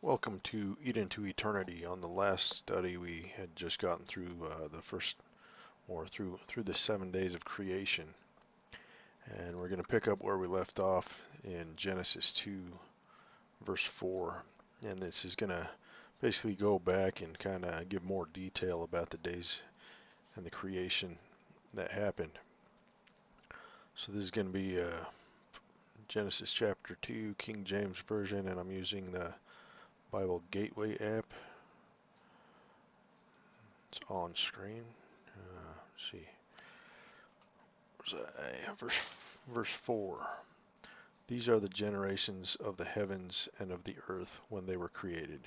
Welcome to EdentoEternity. On the last study, we had just gotten through the first, or through the 7 days of creation, and we're going to pick up where we left off in Genesis 2, verse 4. And this is going to basically go back and kind of give more detail about the days and the creation that happened. So this is going to be Genesis chapter 2, King James Version, and I'm using the Bible Gateway app. It's on screen. Let's see. Verse 4. These are the generations of the heavens and of the earth when they were created,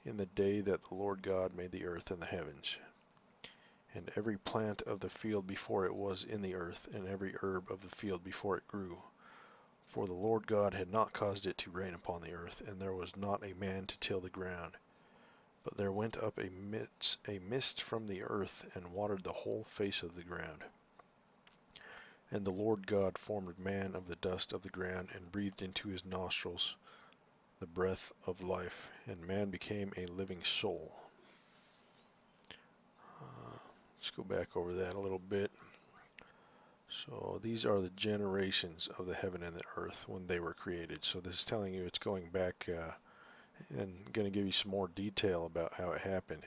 in the day that the Lord God made the earth and the heavens, and every plant of the field before it was in the earth, and every herb of the field before it grew. For the Lord God had not caused it to rain upon the earth, and there was not a man to till the ground. But there went up a mist from the earth, and watered the whole face of the ground. And the Lord God formed man of the dust of the ground, and breathed into his nostrils the breath of life, and man became a living soul. Let's go back over that a little bit. So these are the generations of the heaven and the earth when they were created. So this is telling you it's going back and going to give you some more detail about how it happened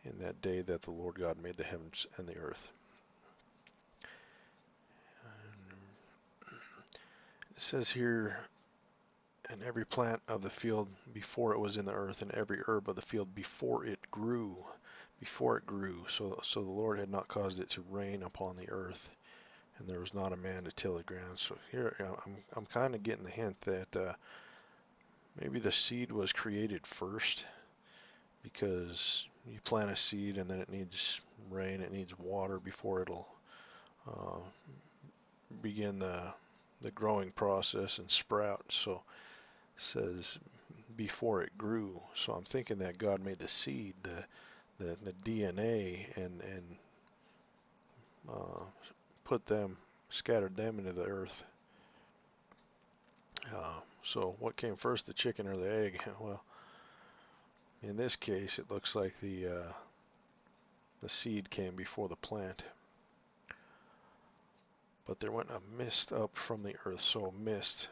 in that day that the Lord God made the heavens and the earth. It says here, and every plant of the field before it was in the earth, and every herb of the field before it grew. So the Lord had not caused it to rain upon the earth, and there was not a man to till the ground. So here I'm kind of getting the hint that maybe the seed was created first, because you plant a seed and then it needs rain, it needs water before it'll uh, begin the growing process and sprout. So it says before it grew. So I'm thinking that God made the seed, the DNA, and scattered them into the earth. So what came first, the chicken or the egg? Well, in this case, it looks like the seed came before the plant. But there went a mist up from the earth, so a mist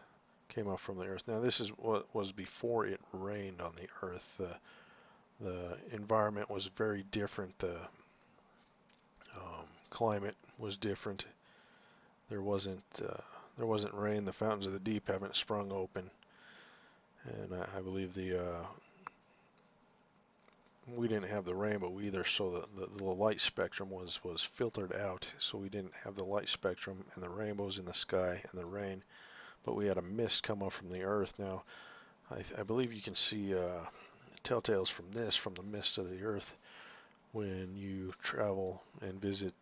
came up from the earth. Now this is what was before it rained on the earth. The environment was very different. The climate was different. There wasn't rain. The fountains of the deep haven't sprung open, and I believe we didn't have the rainbow either. So the light spectrum was filtered out. So we didn't have the light spectrum and the rainbows in the sky and the rain, but we had a mist come up from the earth. Now I believe you can see telltales from the mist of the earth when you travel and visit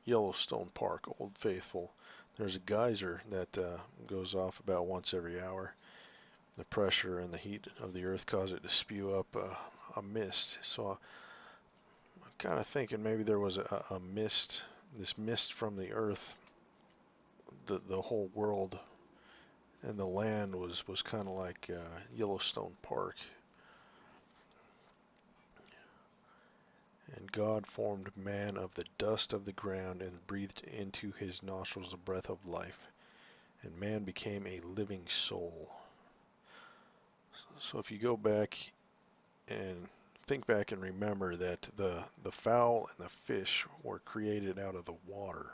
Yellowstone Park, Old Faithful. There's a geyser that goes off about once every hour. The pressure and the heat of the earth cause it to spew up a mist. So I'm kind of thinking maybe there was a mist, this mist from the earth. The whole world and the land was kind of like Yellowstone Park. And God formed man of the dust of the ground and breathed into his nostrils the breath of life, and man became a living soul. So if you go back and think back and remember that the fowl and the fish were created out of the water.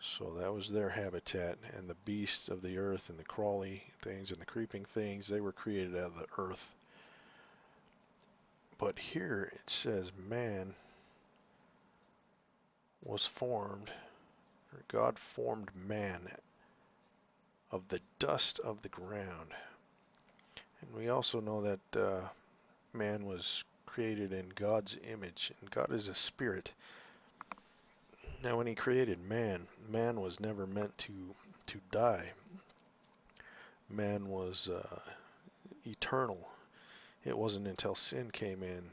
So that was their habitat, and the beasts of the earth and the crawly things and the creeping things, they were created out of the earth. But here it says man was formed, or God formed man of the dust of the ground. And we also know that man was created in God's image, and God is a spirit. Now when he created man, man was never meant to die. Man was eternal. It wasn't until sin came in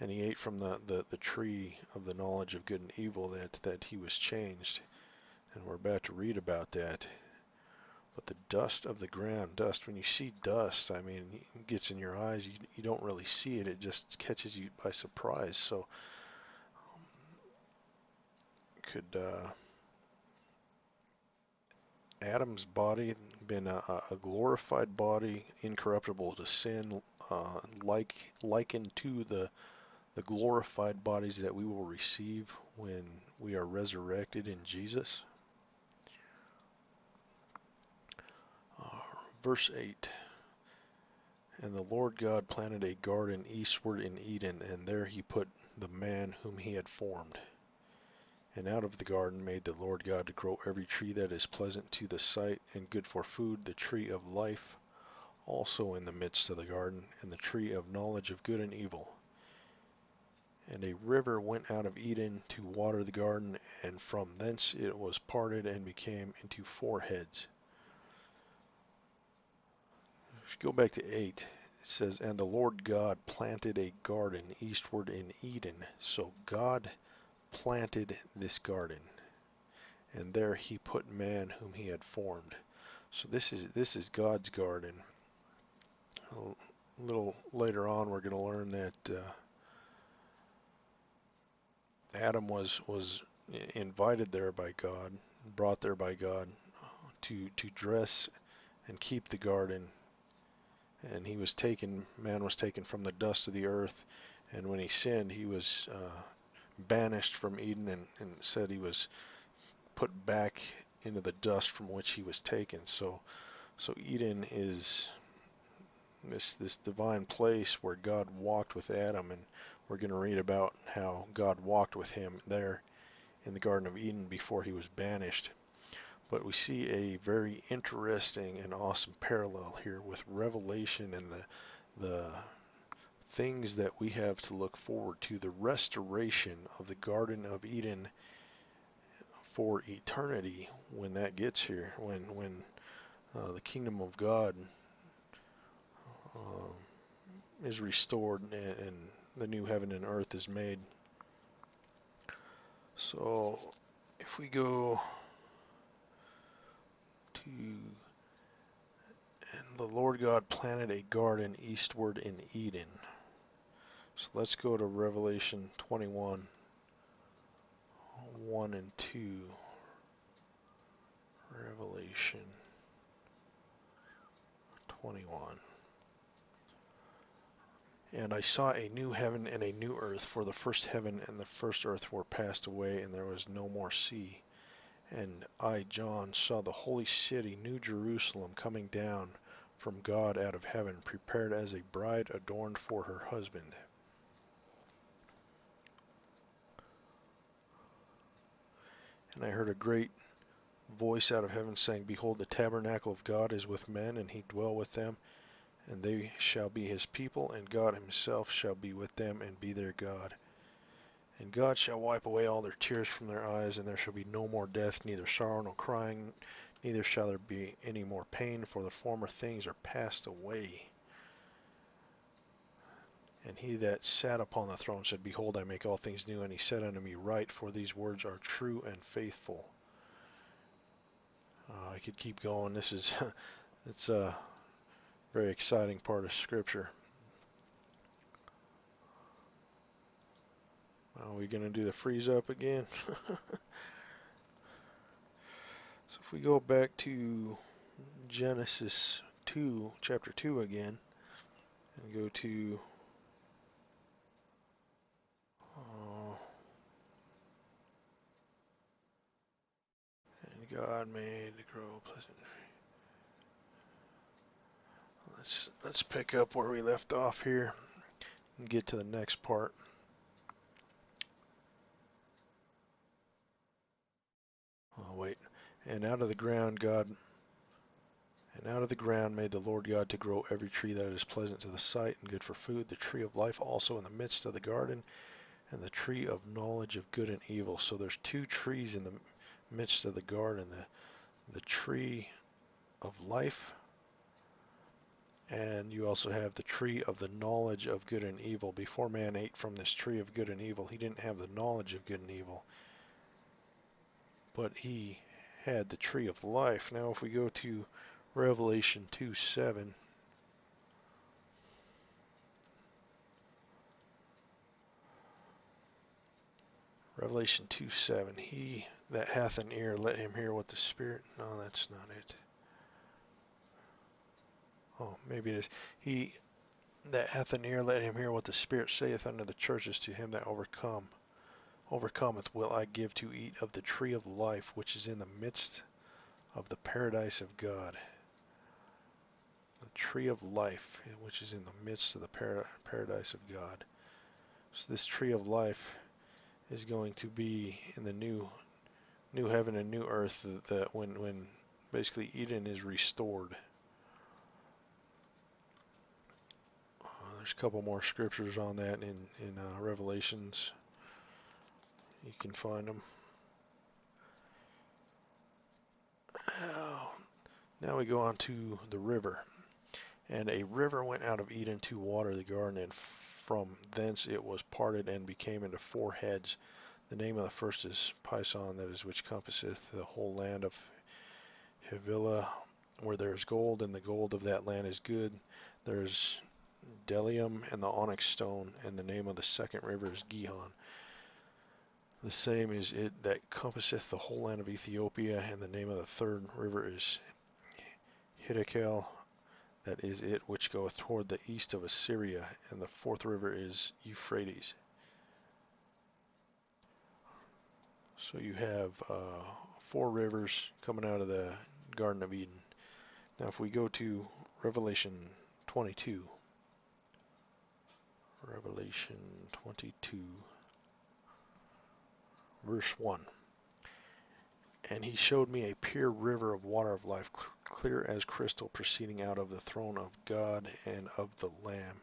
and he ate from the tree of the knowledge of good and evil that he was changed. And we're about to read about that. but the dust of the ground, dust, when you see dust, I mean, it gets in your eyes, you don't really see it, it just catches you by surprise. So could Adam's body been a glorified body, incorruptible to sin, likened to the glorified bodies that we will receive when we are resurrected in Jesus? Uh, Verse 8. And the Lord God planted a garden eastward in Eden, and there he put the man whom he had formed. And out of the garden made the Lord God to grow every tree that is pleasant to the sight and good for food, the tree of life also in the midst of the garden, and the tree of knowledge of good and evil. And a river went out of Eden to water the garden, and from thence it was parted and became into four heads. If you go back to 8, it says, And the Lord God planted a garden eastward in Eden. So God planted this garden, and there he put man whom he had formed. So this is God's garden. A little later on, we're going to learn that Adam was invited there by God, brought there by God to dress and keep the garden. And man was taken from the dust of the earth, and when he sinned, he was banished from Eden, and said he was put back into the dust from which he was taken. So Eden is this divine place where God walked with Adam, and we're going to read about how God walked with him there in the Garden of Eden before he was banished. But we see a very interesting and awesome parallel here with Revelation and the things that we have to look forward to, the restoration of the Garden of Eden for eternity when that gets here, when the kingdom of God uh, is restored and the new heaven and earth is made. So if we go to, and the Lord God planted a garden eastward in Eden. So let's go to Revelation 21, 1 and 2. Revelation 21. And I saw a new heaven and a new earth, for the first heaven and the first earth were passed away, and there was no more sea. And I, John, saw the holy city, New Jerusalem, coming down from God out of heaven, prepared as a bride adorned for her husband. And I heard a great voice out of heaven saying, Behold, the tabernacle of God is with men, and he dwell with them, and they shall be his people, and God himself shall be with them and be their God. And God shall wipe away all their tears from their eyes, and there shall be no more death, neither sorrow nor crying, neither shall there be any more pain, for the former things are passed away. And he that sat upon the throne said, Behold, I make all things new. And he said unto me, Write, for these words are true and faithful. I could keep going. It's a very exciting part of Scripture. Are we going to do the freeze up again? So if we go back to Genesis 2, chapter 2 again, and go to and God made the grow pleasant. Let's pick up where we left off here and get to the next part. Oh wait, and out of the ground made the Lord God to grow every tree that is pleasant to the sight and good for food, the tree of life also in the midst of the garden, and the tree of knowledge of good and evil. So there's two trees in the midst of the garden, the tree of life, and you also have the tree of the knowledge of good and evil. Before man ate from this tree of good and evil, he didn't have the knowledge of good and evil, but he had the tree of life. Now if we go to Revelation 2:7. Revelation 2:7. He that hath an ear, let him hear what the Spirit. No, that's not it. Oh, maybe it is. He that hath an ear, let him hear what the Spirit saith unto the churches. To him that overcometh will I give to eat of the tree of life, which is in the midst of the paradise of God. The tree of life, which is in the midst of the paradise of God. So this tree of life is going to be in the new heaven and new earth, that when basically Eden is restored. There's a couple more scriptures on that in Revelations. You can find them. Now we go on to the river. And a river went out of Eden to water the garden, and from thence it was parted and became into 4 heads. The name of the first is Pison, that is, which compasseth the whole land of Havilah, where there is gold, and the gold of that land is good. There is bdellium and the onyx stone, and the name of the second river is Gihon. The same is it that compasseth the whole land of Ethiopia, and the name of the third river is Hiddekel. That is it which goeth toward the east of Assyria, and the fourth river is Euphrates. So you have 4 rivers coming out of the Garden of Eden. Now if we go to Revelation 22, Revelation 22, verse 1. And he showed me a pure river of water of life, clear as crystal, proceeding out of the throne of God and of the Lamb.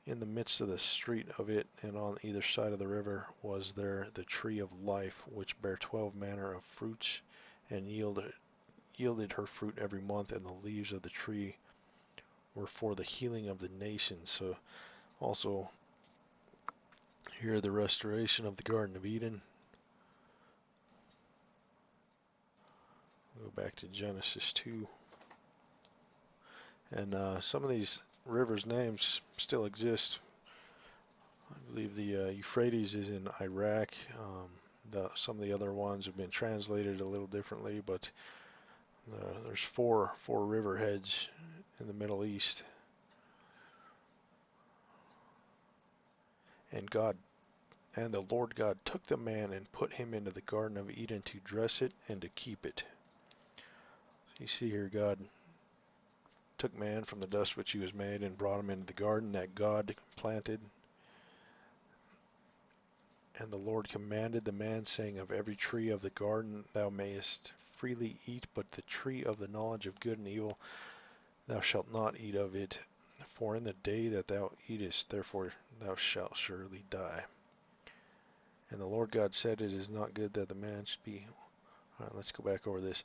In the midst of the street of it, and on either side of the river, was there the tree of life, which bare 12 manner of fruits, and yielded her fruit every month, and the leaves of the tree were for the healing of the nations. So also here the restoration of the Garden of Eden. Go back to Genesis 2. And some of these rivers' names still exist. I believe the Euphrates is in Iraq. Some of the other ones have been translated a little differently, but there's four river heads in the Middle East. And the Lord God took the man and put him into the Garden of Eden to dress it and to keep it. So you see here, God took man from the dust which he was made and brought him into the garden that God planted. And the Lord commanded the man, saying, of every tree of the garden thou mayest freely eat, but the tree of the knowledge of good and evil thou shalt not eat of it, for in the day that thou eatest, therefore thou shalt surely die. And the Lord God said, it is not good that the man should be... All right, let's go back over this.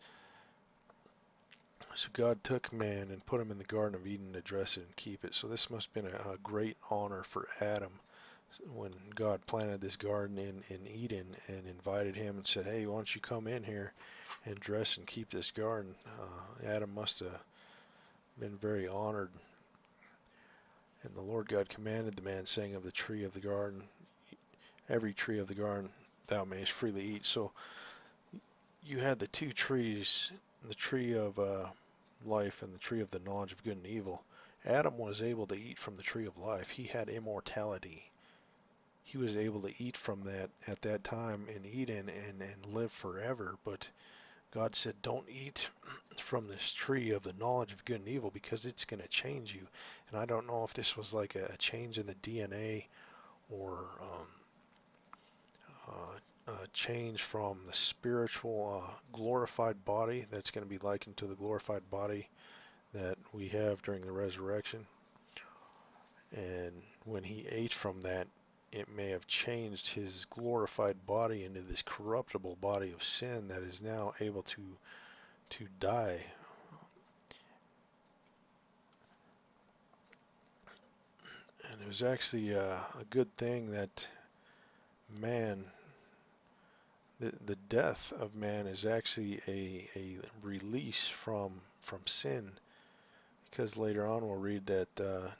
So God took man and put him in the Garden of Eden to dress it and keep it. So this must have been a great honor for Adam when God planted this garden in Eden and invited him and said, hey, why don't you come in here and dress and keep this garden. Adam must have been very honored. And the Lord God commanded the man, saying, of the tree of the garden, every tree of the garden thou mayest freely eat. So you had the 2 trees, the tree of life and the tree of the knowledge of good and evil. Adam was able to eat from the tree of life. He had immortality. He was able to eat from that at that time in Eden and live forever. But God said, don't eat from this tree of the knowledge of good and evil, because it's going to change you. And I don't know if this was like a change in the DNA or a change from the spiritual glorified body that's going to be likened to the glorified body that we have during the resurrection. And when he ate from that, it may have changed his glorified body into this corruptible body of sin that is now able to die. And it was actually a good thing that man, the death of man is actually a release from from sin, because later on we'll read that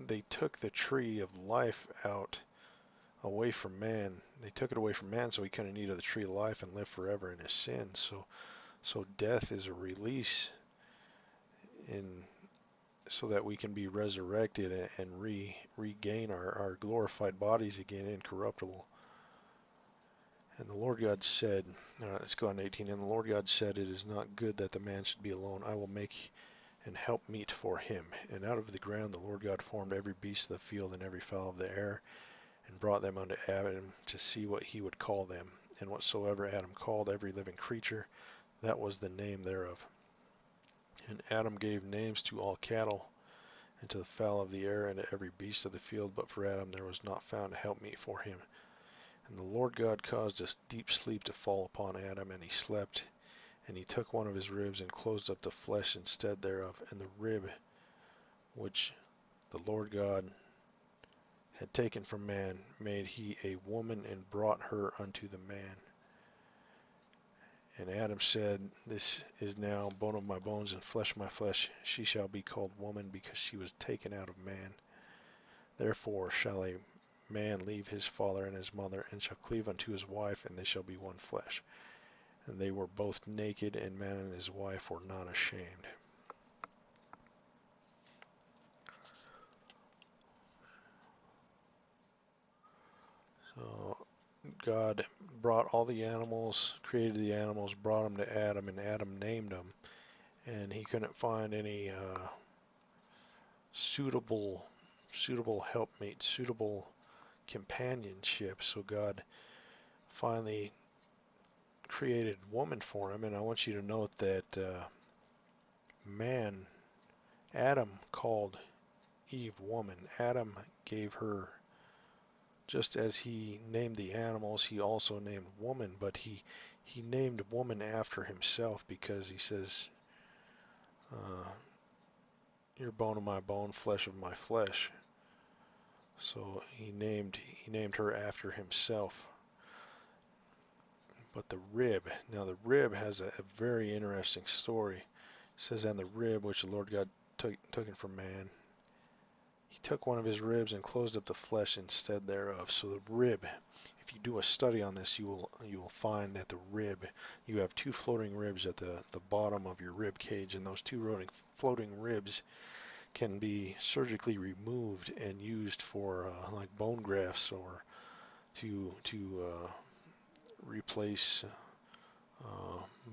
they took the tree of life out away from man. They took it away from man so he couldn't eat of the tree of life and live forever in his sin. So death is a release in so that we can be resurrected and regain our glorified bodies again, incorruptible. And the Lord God said, let's go on to 18, and the Lord God said, it is not good that the man should be alone. I will make and help meet for him. And out of the ground the Lord God formed every beast of the field and every fowl of the air, and brought them unto Adam to see what he would call them. And whatsoever Adam called every living creature, that was the name thereof. And Adam gave names to all cattle, and to the fowl of the air, and to every beast of the field. But for Adam there was not found a helpmeet for him. And the Lord God caused a deep sleep to fall upon Adam, and he slept. And he took one of his ribs, and closed up the flesh instead thereof. And the rib which the Lord God had taken from man made he a woman, and brought her unto the man. And Adam said, this is now bone of my bones and flesh of my flesh. She shall be called woman, because she was taken out of man. Therefore shall a man leave his father and his mother, and shall cleave unto his wife, and they shall be one flesh. And they were both naked, and man and his wife were not ashamed. So God brought all the animals, created the animals, brought them to Adam, and Adam named them. And he couldn't find any suitable helpmate, suitable companionship. So God finally created woman for him. And I want you to note that Adam called Eve woman. Adam gave her, just as he named the animals, he also named woman, but he named woman after himself, because he says, you're bone of my bone, flesh of my flesh. So he named her after himself. But the rib, now the rib has a very interesting story. It says, and the rib which the Lord God took from man, he took one of his ribs and closed up the flesh instead thereof. So the rib, if you do a study on this, you will find that the rib, you have two floating ribs at the bottom of your rib cage, and those two floating ribs can be surgically removed and used for like bone grafts, or to replace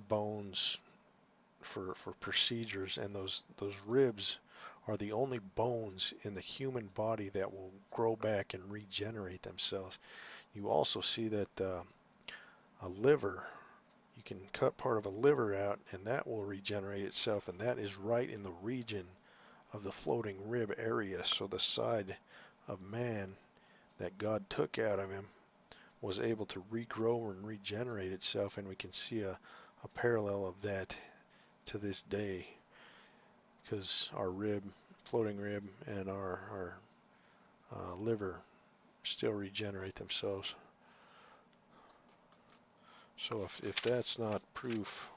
bones for procedures. And those ribs are the only bones in the human body that will grow back and regenerate themselves. You also see that a liver, you can cut part of a liver out, and that will regenerate itself, and that is right in the region of the floating rib area. So the side of man that God took out of him was able to regrow and regenerate itself, and we can see a parallel of that to this day, because our rib, floating rib, and our liver still regenerate themselves. So if that's not proof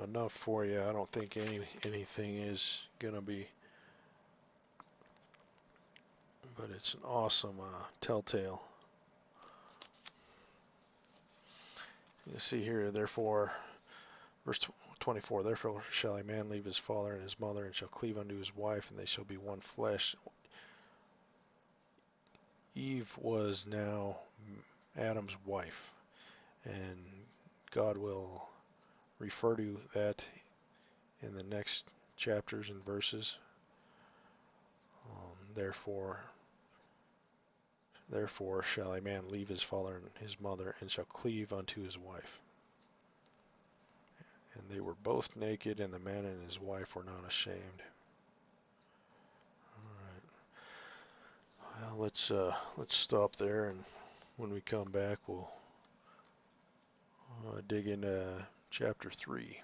enough for you, I don't think anything is gonna be. But it's an awesome telltale. You see here, therefore, verse 24, therefore shall a man leave his father and his mother, and shall cleave unto his wife, and they shall be one flesh. Eve was now Adam's wife, and God will refer to that in the next chapters and verses. Therefore shall a man leave his father and his mother, and shall cleave unto his wife. And they were both naked, and the man and his wife were not ashamed. All right. Well, let's stop there, and when we come back, we'll dig into chapter 3.